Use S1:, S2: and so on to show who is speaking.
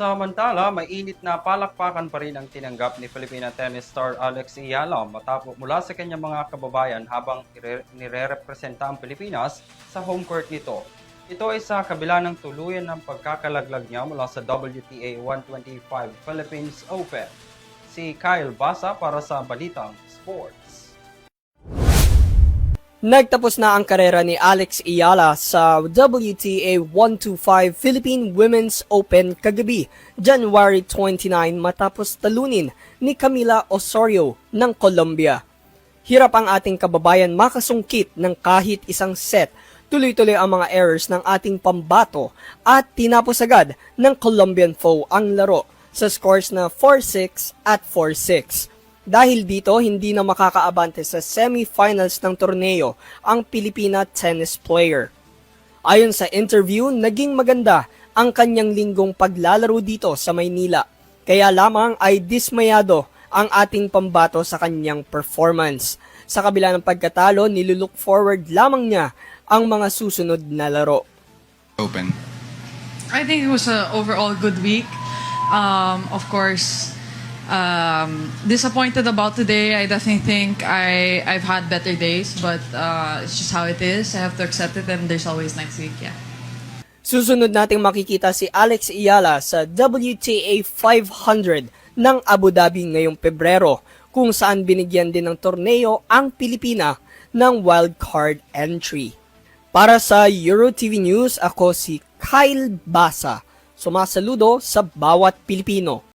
S1: Samantala, mainit na palakpakan pa rin ang tinanggap ni Filipina tennis star Alex Ayala mula sa kanyang mga kababayan habang nire-representa ang Pilipinas sa home court nito. Ito ay sa kabila ng tuluyan ng pagkakalaglag niya mula sa WTA 125 Philippines Open. Si Kyle Basa para sa Balitang Sports.
S2: Nagtapos na ang karera ni Alex Ayala sa WTA 125 Philippine Women's Open kagabi, January 29 matapos talunin ni Camila Osorio ng Colombia. Hirap ang ating kababayan makasungkit ng kahit isang set. Tuloy-tuloy ang mga errors ng ating pambato at tinapos agad ng Colombian foe ang laro sa scores na 4-6 at 4-6. Dahil dito, hindi na makakaabante sa semifinals ng torneo ang Pilipina tennis player. Ayon sa interview, naging maganda ang kanyang linggong paglalaro dito sa Maynila. Kaya lamang ay dismayado ang ating pambato sa kanyang performance. Sa kabila ng pagkatalo, nilulook forward lamang niya ang mga susunod na laro.
S3: Open.
S4: I think it was an overall good week. Of course, disappointed about today. I definitely think I've had better days, but it's just how it is. I have to accept it, and there's always next week. Yeah.
S2: Susunod nating makikita si Alex Ayala sa WTA 500 ng Abu Dhabi ngayong Pebrero, kung saan binigyan din ng torneo ang Pilipina ng wildcard entry. Para sa EuroTV News, ako si Kyle Basa. Sumasaludo sa bawat Pilipino.